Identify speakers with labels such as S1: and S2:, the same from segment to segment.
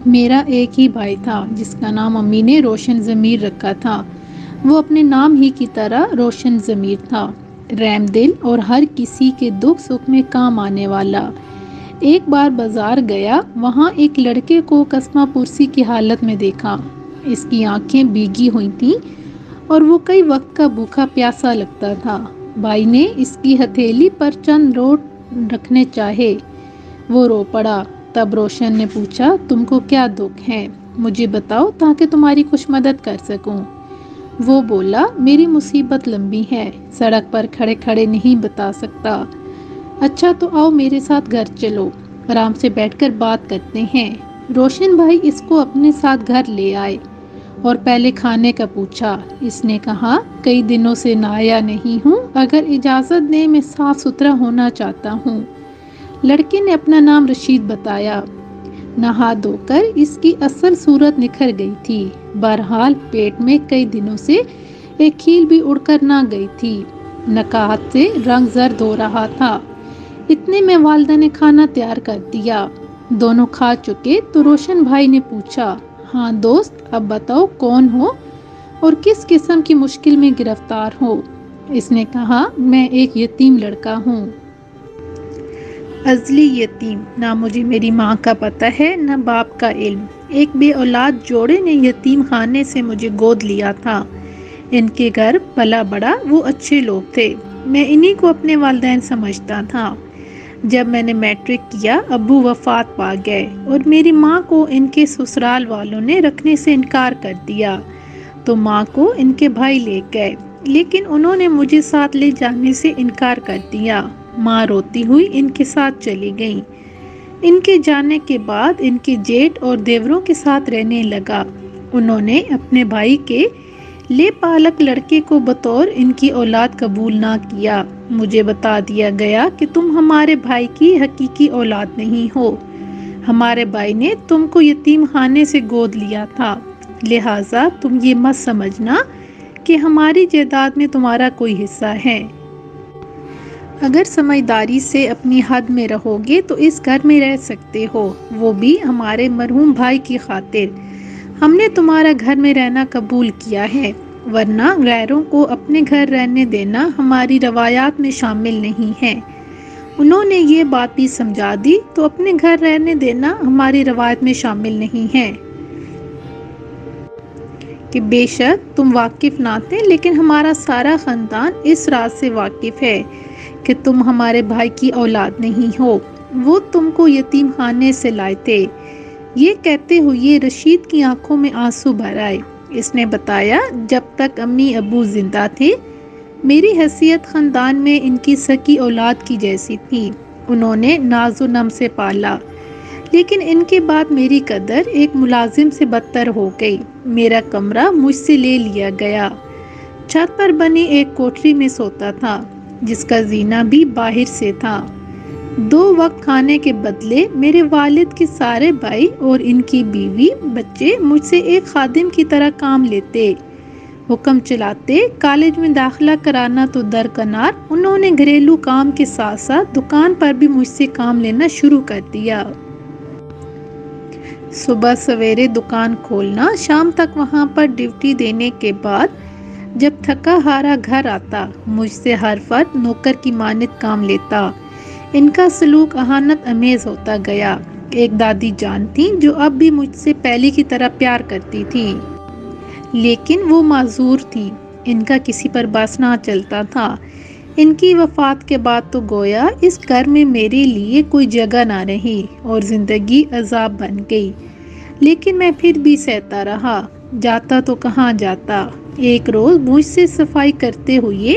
S1: میرا ایک ہی بھائی تھا جس کا نام امی نے روشن ضمیر رکھا تھا۔ وہ اپنے نام ہی کی طرح روشن ضمیر تھا، رحم دل اور ہر کسی کے دکھ سکھ میں کام آنے والا۔ ایک بار بازار گیا، وہاں ایک لڑکے کو کسمہ پرسی کی حالت میں دیکھا۔ اس کی آنکھیں بھیگی ہوئی تھیں اور وہ کئی وقت کا بھوکا پیاسا لگتا تھا۔ بھائی نے اس کی ہتھیلی پر چند روٹ رکھنے چاہے، وہ رو پڑا۔ تب روشن نے پوچھا، تم کو کیا دکھ ہے؟ مجھے بتاؤ تاکہ تمہاری کچھ مدد کر سکوں۔ وہ بولا، میری مصیبت لمبی ہے، سڑک پر کھڑے کھڑے نہیں بتا سکتا۔ اچھا تو آؤ میرے ساتھ گھر چلو، آرام سے بیٹھ کر بات کرتے ہیں۔ روشن بھائی اس کو اپنے ساتھ گھر لے آئے اور پہلے کھانے کا پوچھا۔ اس نے کہا، کئی دنوں سے نہایا نہیں ہوں، اگر اجازت دیں میں صاف ستھرا ہونا چاہتا ہوں۔ لڑکے نے اپنا نام رشید بتایا۔ نہا دھو کر اس کی اصل صورت نکھر گئی تھی، بہرحال پیٹ میں کئی دنوں سے ایک کھیل بھی اڑ کر نہ گئی تھی، نکاحت سے رنگ زرد ہو رہا تھا۔ اتنے میں والدہ نے کھانا تیار کر دیا۔ دونوں کھا چکے تو روشن بھائی نے پوچھا، ہاں دوست، اب بتاؤ کون ہو اور کس قسم کی مشکل میں گرفتار ہو؟ اس نے کہا، میں ایک یتیم لڑکا ہوں، ازلی یتیم، نہ مجھے میری ماں کا پتہ ہے نہ باپ کا علم۔ ایک بے اولاد جوڑے نے یتیم خانے سے مجھے گود لیا تھا۔ ان کے گھر پلا بڑا، وہ اچھے لوگ تھے، میں انہی کو اپنے والدین سمجھتا تھا۔ جب میں نے میٹرک کیا، ابو وفات پا گئے اور میری ماں کو ان کے سسرال والوں نے رکھنے سے انکار کر دیا، تو ماں کو ان کے بھائی لے گئے، لیکن انہوں نے مجھے ساتھ لے جانے سے انکار کر دیا۔ ماں روتی ہوئی ان کے ساتھ چلی گئی۔ ان کے جانے کے بعد ان کے جیٹھ اور دیوروں کے ساتھ رہنے لگا۔ انہوں نے اپنے بھائی کے لے پالک لڑکے کو بطور ان کی اولاد قبول نہ کیا۔ مجھے بتا دیا گیا کہ تم ہمارے بھائی کی حقیقی اولاد نہیں ہو، ہمارے بھائی نے تم کو یتیم خانے سے گود لیا تھا، لہٰذا تم یہ مت سمجھنا کہ ہماری جائیداد میں تمہارا کوئی حصہ ہے۔ اگر سمجھداری سے اپنی حد میں رہو گے تو اس گھر میں رہ سکتے ہو، وہ بھی ہمارے مرحوم بھائی کی خاطر۔ ہم نے تمہارا گھر میں رہنا قبول کیا ہے، ورنہ غیروں کو اپنے گھر رہنے دینا ہماری روایات میں شامل نہیں ہے۔ انہوں نے یہ بات بھی سمجھا دی تو اپنے گھر رہنے دینا ہماری روایت میں شامل نہیں ہے کہ بے شک تم واقف نہ تھے، لیکن ہمارا سارا خاندان اس راز سے واقف ہے کہ تم ہمارے بھائی کی اولاد نہیں ہو، وہ تم کو یتیم خانے سے لائے تھے۔ یہ کہتے ہوئے رشید کی آنکھوں میں آنسو بھر آئے۔ اس نے بتایا، جب تک امی ابو زندہ تھے میری حیثیت خاندان میں ان کی سکی اولاد کی جیسی تھی، انہوں نے ناز و نم سے پالا، لیکن ان کے بعد میری قدر ایک ملازم سے بدتر ہو گئی، میرا کمرہ مجھ سے لے لیا گیا، چھت پر بنی ایک کوٹری میں سوتا تھا جس کا زینہ بھی باہر سے تھا۔ 2 وقت کھانے کے بدلے میرے والد کے سارے بھائی اور ان کی بیوی بچے مجھ سے ایک خادم کی طرح کام لیتے، حکم چلاتے۔ کالج میں داخلہ کرانا تو درکنار، انہوں نے گھریلو کام کے ساتھ ساتھ دکان پر بھی مجھ سے کام لینا شروع کر دیا۔ صبح سویرے دکان کھولنا، شام تک وہاں پر ڈیوٹی دینے کے بعد جب تھکا ہارا گھر آتا، مجھ سے ہر فرد نوکر کی مانند کام لیتا۔ ان کا سلوک اہانت آمیز ہوتا گیا۔ ایک دادی جان تھیں جو اب بھی مجھ سے پہلے کی طرح پیار کرتی تھیں، لیکن وہ معذور تھیں، ان کا کسی پر بس نہ چلتا تھا۔ ان کی وفات کے بعد تو گویا اس گھر میں میرے لیے کوئی جگہ نہ رہی اور زندگی عذاب بن گئی، لیکن میں پھر بھی سہتا رہا۔ جاتا تو کہاں جاتا، ایک روز مجھ سے صفائی کرتے ہوئے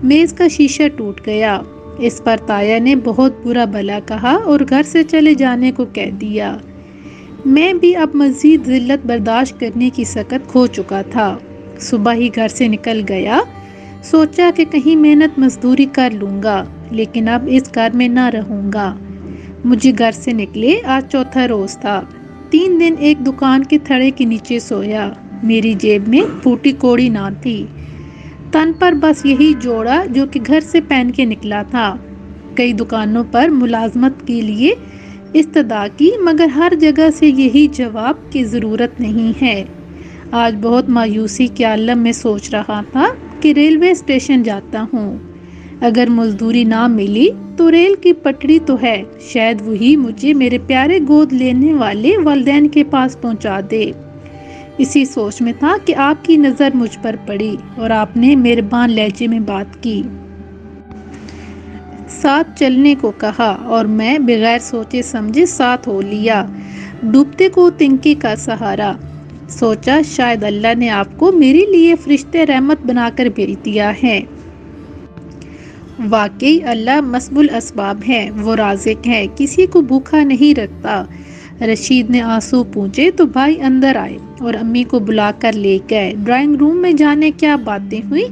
S1: میز کا شیشہ ٹوٹ گیا، اس پر تایا نے بہت برا بھلا کہا اور گھر سے چلے جانے کو کہہ دیا۔ میں بھی اب مزید ذلت برداشت کرنے کی سکت کھو چکا تھا، صبح ہی گھر سے نکل گیا، سوچا کہ کہیں محنت مزدوری کر لوں گا، لیکن اب اس گھر میں نہ رہوں گا۔ مجھے گھر سے نکلے آج چوتھا روز تھا۔ 3 دن ایک دکان کے تھڑے کے نیچے سویا، میری جیب میں پھوٹی کوڑی نہ تھی، تن پر بس یہی جوڑا جو کہ گھر سے پہن کے نکلا تھا۔ کئی دکانوں پر ملازمت کے لیے استدعا کی، مگر ہر جگہ سے یہی جواب کہ ضرورت نہیں ہے۔ آج بہت مایوسی کے عالم میں سوچ رہا تھا کہ ریلوے اسٹیشن جاتا ہوں، اگر مزدوری نہ ملی تو ریل کی پٹری تو ہے، شاید وہی مجھے میرے پیارے گود لینے والے والدین کے پاس پہنچا دے۔ اسی سوچ میں تھا کہ آپ کی نظر مجھ پر پڑی اور آپ نے مہربان لہجے میں بات کی، ساتھ چلنے کو کہا، اور میں بغیر سوچے سمجھے ساتھ ہو لیا۔ ڈوبتے کو تنکے کا سہارا، سوچا شاید اللہ نے آپ کو میرے لیے فرشتے رحمت بنا کر بھیج دیا ہے۔ واقعی اللہ مسبب الاسباب ہے، وہ رازق ہے، کسی کو بھوکا نہیں رکھتا۔ رشید نے آنسو پونچھے تو بھائی اندر آئے اور امی کو بلا کر لے گئے۔ ڈرائنگ روم میں جانے کیا باتیں ہوئی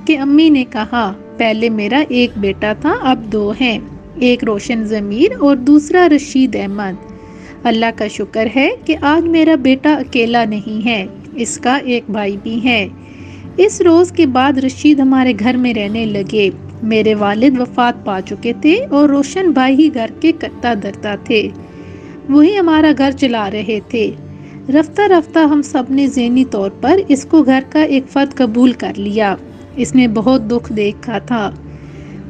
S1: کہ امی نے کہا، پہلے میرا ایک بیٹا تھا، اب دو ہیں، ایک روشن ضمیر اور دوسرا رشید احمد۔ اللہ کا شکر ہے کہ آج میرا بیٹا اکیلا نہیں ہے، اس کا ایک بھائی بھی ہے۔ اس روز کے بعد رشید ہمارے گھر میں رہنے لگے۔ میرے والد وفات پا چکے تھے اور روشن بھائی ہی گھر کے کرتا دھرتا تھے، وہی ہمارا گھر چلا رہے تھے۔ رفتہ رفتہ ہم سب نے ذہنی طور پر اس کو گھر کا ایک فرد قبول کر لیا۔ اس نے بہت دکھ دیکھا تھا،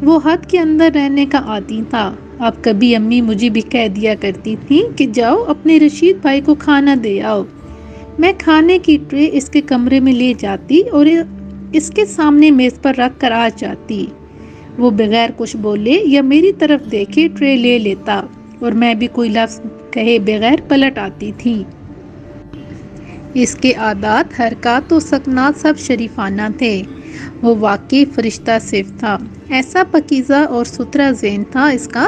S1: وہ حد کے اندر رہنے کا عادی تھا۔ اب کبھی امی مجھے بھی کہہ دیا کرتی تھی کہ جاؤ اپنے رشید بھائی کو کھانا دے آؤ۔ میں کھانے کی ٹرے اس کے کمرے میں لے جاتی اور اس کے سامنے میز پر رکھ کر آ جاتی۔ وہ بغیر کچھ بولے یا میری طرف دیکھے ٹرے لے لیتا اور میں بھی کوئی لفظ کہے بغیر پلٹ آتی تھی۔ اس کے عادات، حرکات و سکنات سب شریفانہ تھے۔ وہ واقعی فرشتہ صرف تھا، ایسا پاکیزہ اور ستھرا ذہن تھا اس کا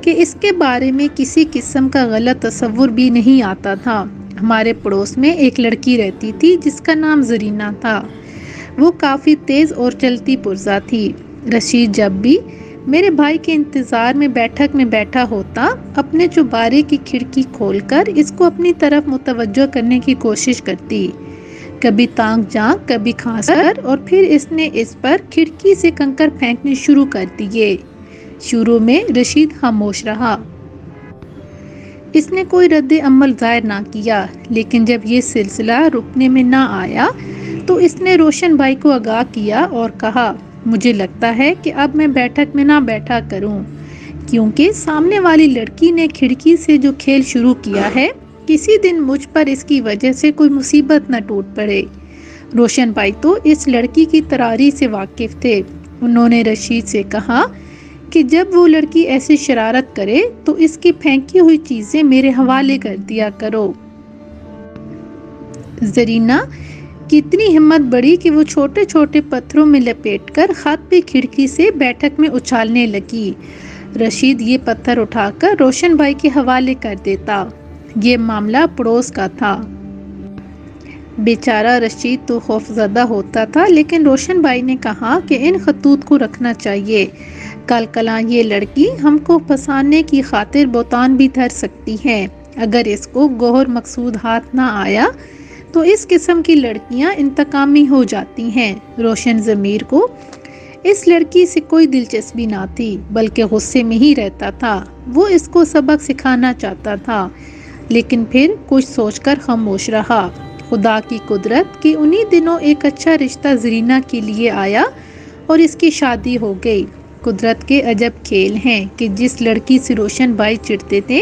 S1: کہ اس کے بارے میں کسی قسم کا غلط تصور بھی نہیں آتا تھا۔ ہمارے پڑوس میں ایک لڑکی رہتی تھی جس کا نام زرینہ تھا، وہ کافی تیز اور چلتی پرزہ تھی۔ رشید جب بھی میرے بھائی کے انتظار میں بیٹھک میں بیٹھا ہوتا، اپنے چوبارے کی کھڑکی کھول کر اس کو اپنی طرف متوجہ کرنے کی کوشش کرتی، کبھی تانگ جھانک، کبھی کھانس کر، اور پھر اس نے اس پر کھڑکی سے کنکر پھینکنے شروع کر دیے۔ شروع میں رشید خاموش رہا، اس نے کوئی رد عمل ظاہر نہ کیا، لیکن جب یہ سلسلہ رکنے میں نہ آیا تو اس نے روشن بھائی کو آگاہ کیا اور کہا، مجھے لگتا ہے کہ اب میں بیٹھک میں نہ بیٹھا کروں، کیونکہ سامنے والی لڑکی نے کھڑکی سے جو کھیل شروع کیا ہے، کسی دن مجھ پر اس کی وجہ سے کوئی مصیبت نہ ٹوٹ پڑے۔ روشن بھائی تو اس لڑکی کی تراری سے واقف تھے۔ انہوں نے رشید سے کہا کہ جب وہ لڑکی ایسی شرارت کرے تو اس کی پھینکی ہوئی چیزیں میرے حوالے کر دیا کرو۔ زرینہ کی اتنی ہمت بڑھی کہ وہ چھوٹے چھوٹے پتھروں میں لپیٹ کر خط پہ کھڑکی سے بیٹھک میں اچھالنے لگی۔ رشید یہ پتھر اٹھا کر روشن بھائی کے حوالے کر دیتا۔ یہ معاملہ پڑوس کا تھا۔ بیچارہ رشید تو خوف زدہ ہوتا تھا، لیکن روشن بھائی نے کہا کہ ان خطوط کو رکھنا چاہیے، کل کلاں یہ لڑکی ہم کو پھنسانے کی خاطر بہتان بھی دھر سکتی ہے۔ اگر اس کو گوہر مقصود ہاتھ نہ آیا تو اس قسم کی لڑکیاں انتقامی ہو جاتی ہیں۔ روشن ضمیر کو اس لڑکی سے کوئی دلچسپی نہ تھی، بلکہ غصے میں ہی رہتا تھا۔ وہ اس کو سبق سکھانا چاہتا تھا، لیکن پھر کچھ سوچ کر خاموش رہا۔ خدا کی قدرت کہ انہی دنوں ایک اچھا رشتہ زرینہ کے لیے آیا اور اس کی شادی ہو گئی۔ قدرت کے عجب کھیل ہیں کہ جس لڑکی سے روشن بھائی چڑھتے تھے،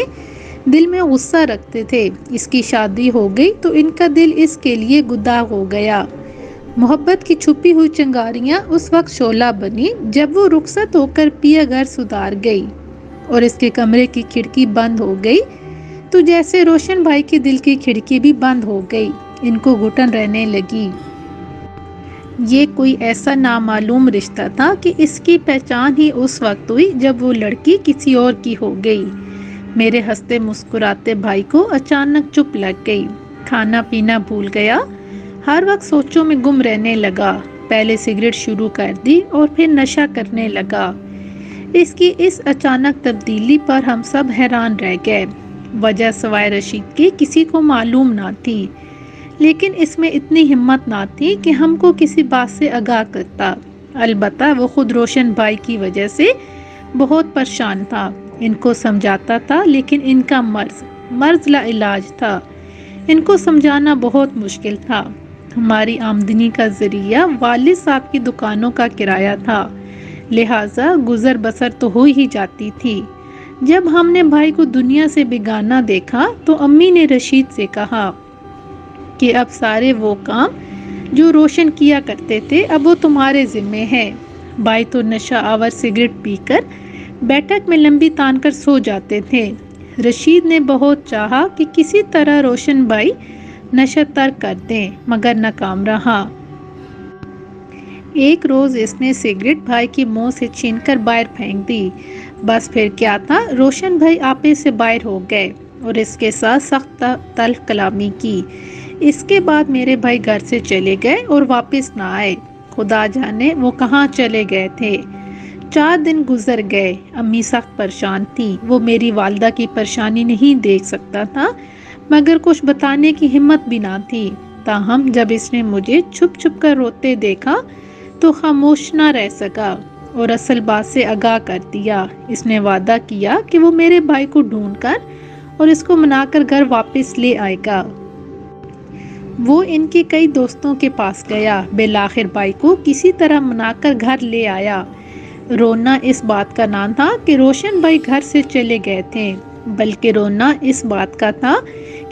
S1: دل میں غصہ رکھتے تھے، اس کی شادی ہو گئی تو ان کا دل اس کے لیے گداغ ہو گیا۔ محبت کی چھپی ہوئی چنگاریاں اس وقت شعلہ بنی جب وہ رخصت ہو کر پیا گھر سدھار گئی اور اس کے کمرے کی کھڑکی بند ہو گئی، تو جیسے روشن بھائی کے دل کی کھڑکی بھی بند ہو گئی، ان کو گھٹن رہنے لگی۔ یہ کوئی ایسا نامعلوم رشتہ تھا کہ اس کی پہچان ہی اس وقت ہوئی جب وہ لڑکی کسی اور کی ہو گئی۔ میرے ہنستے مسکراتے بھائی کو اچانک چپ لگ گئی، کھانا پینا بھول گیا، ہر وقت سوچوں میں گم رہنے لگا۔ پہلے سگریٹ شروع کر دی اور پھر نشہ کرنے لگا۔ اس کی اس اچانک تبدیلی پر ہم سب حیران رہ گئے۔ وجہ سوائے رشید کے کسی کو معلوم نہ تھی، لیکن اس میں اتنی ہمت نہ تھی کہ ہم کو کسی بات سے آگاہ کرتا۔ البتہ وہ خود روشن بھائی کی وجہ سے بہت پریشان تھا ان کو سمجھاتا تھا لیکن ان کا مرض لا علاج تھا۔ ان کو سمجھانا بہت مشکل تھا۔ ہماری آمدنی کا ذریعہ والد صاحب کی دکانوں کا کرایہ تھا، لہٰذا گزر بسر تو ہو ہی جاتی تھی۔ جب ہم نے بھائی کو دنیا سے بیگانہ دیکھا تو امی نے رشید سے کہا کہ اب سارے وہ کام جو روشن کیا کرتے تھے اب وہ تمہارے ذمے ہے۔ بھائی تو نشہ آور سگریٹ پی کر بیٹھک میں لمبی تان کر سو جاتے تھے۔ رشید نے بہت چاہا کہ کسی طرح روشن بھائی نشہ ترک کر دیں مگر ناکام رہا۔ ایک روز اس نے سگریٹ بھائی کی منہ سے چھین کر باہر پھینک دی۔ بس پھر کیا تھا، روشن بھائی آپے سے باہر ہو گئے اور اس کے ساتھ سخت تلخ کلامی کی۔ اس کے بعد میرے بھائی گھر سے چلے گئے اور واپس نہ آئے۔ خدا جانے وہ کہاں چلے گئے تھے۔ 4 دن گزر گئے۔ امی سخت پریشان تھی۔ وہ میری والدہ کی پریشانی نہیں دیکھ سکتا تھا مگر کچھ بتانے کی ہمت بھی نہ تھی۔ تاہم جب اس نے مجھے چھپ چھپ کر روتے دیکھا تو خاموش نہ رہ سکا اور اصل بات سے آگاہ کر دیا۔ اس نے وعدہ کیا کہ وہ میرے بھائی کو ڈھونڈ کر اور اس کو منا کر گھر واپس لے آئے گا۔ وہ ان کے کئی دوستوں کے پاس گیا، بالآخر بھائی کو کسی طرح منا کر گھر لے آیا۔ رونا اس بات کا نہ تھا کہ روشن بھائی گھر سے چلے گئے تھے، بلکہ رونا اس بات کا تھا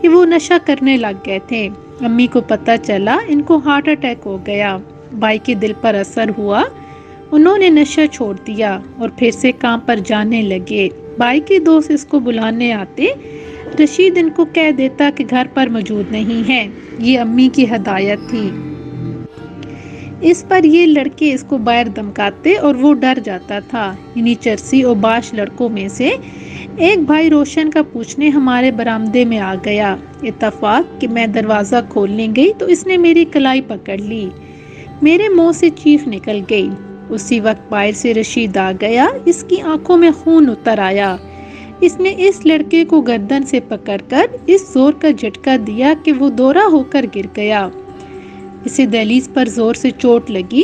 S1: کہ وہ نشہ کرنے لگ گئے تھے۔ امی کو پتہ چلا ان کو ہارٹ اٹیک ہو گیا۔ بھائی کے دل پر اثر ہوا، انہوں نے نشہ چھوڑ دیا اور پھر سے کام پر جانے لگے۔ بھائی کے دوست اس کو بلانے آتے، رشید ان کو کہہ دیتا کہ گھر پر موجود نہیں ہے۔ یہ امی کی ہدایت تھی۔ اس پر یہ لڑکے اس کو باہر دھمکاتے اور وہ ڈر جاتا تھا۔ انہی چرسی اور باش لڑکوں میں سے ایک بھائی روشن کا پوچھنے ہمارے برآمدے میں آ گیا۔ اتفاق کہ میں دروازہ کھولنے گئی تو اس نے میری کلائی پکڑ لی۔ میرے منہ سے چیخ نکل گئی۔ اسی وقت باہر سے رشید آ گیا۔ اس کی آنکھوں میں خون اتر آیا۔ اس نے اس لڑکے کو گردن سے پکڑ کر اس زور کا جھٹکا دیا کہ وہ دورہ ہو کر گر گیا۔ اسے دہلیز پر زور سے چوٹ لگی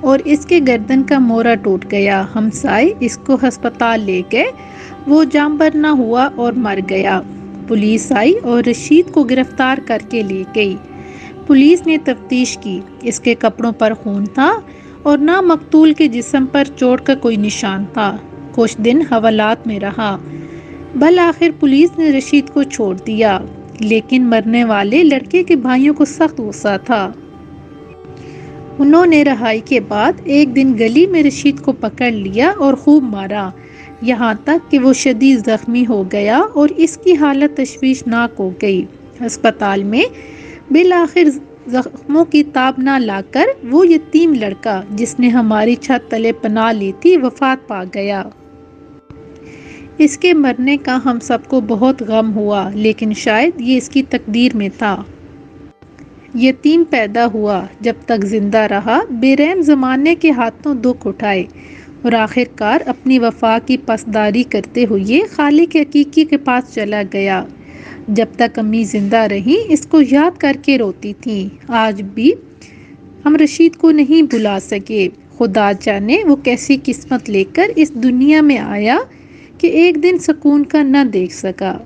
S1: اور اس کے گردن کا موڑا ٹوٹ گیا۔ ہمسائے اس کو ہسپتال لے گئے، وہ جاں بحق نہ ہوا اور مر گیا۔ پولیس آئی اور رشید کو گرفتار کر کے لے گئی۔ پولیس نے تفتیش کی، اس کے کپڑوں پر خون تھا اور نہ مقتول کے جسم پر چوٹ کا کوئی نشان تھا۔ کچھ دن حوالات میں رہا۔ بالآخر پولیس نے رشید کو چھوڑ دیا، لیکن مرنے والے لڑکے کے بھائیوں کو سخت غصہ تھا۔ انہوں نے رہائی کے بعد ایک دن گلی میں رشید کو پکڑ لیا اور خوب مارا، یہاں تک کہ وہ شدید زخمی ہو گیا اور اس کی حالت تشویشناک ہو گئی۔ ہسپتال میں بالآخر زخموں کی تاب نہ لا کر وہ یتیم لڑکا جس نے ہماری چھت تلے پناہ لی تھی وفات پا گیا۔ اس کے مرنے کا ہم سب کو بہت غم ہوا، لیکن شاید یہ اس کی تقدیر میں تھا۔ یتیم پیدا ہوا، جب تک زندہ رہا بے رحم زمانے کے ہاتھوں دکھ اٹھائے اور آخر کار اپنی وفا کی پاسداری کرتے ہوئے خالق حقیقی کے پاس چلا گیا۔ جب تک امی زندہ رہیں اس کو یاد کر کے روتی تھیں۔ آج بھی ہم رشید کو نہیں بھلا سکے۔ خدا جانے وہ کیسی قسمت لے کر اس دنیا میں آیا کہ ایک دن سکون کا نہ دیکھ سکا۔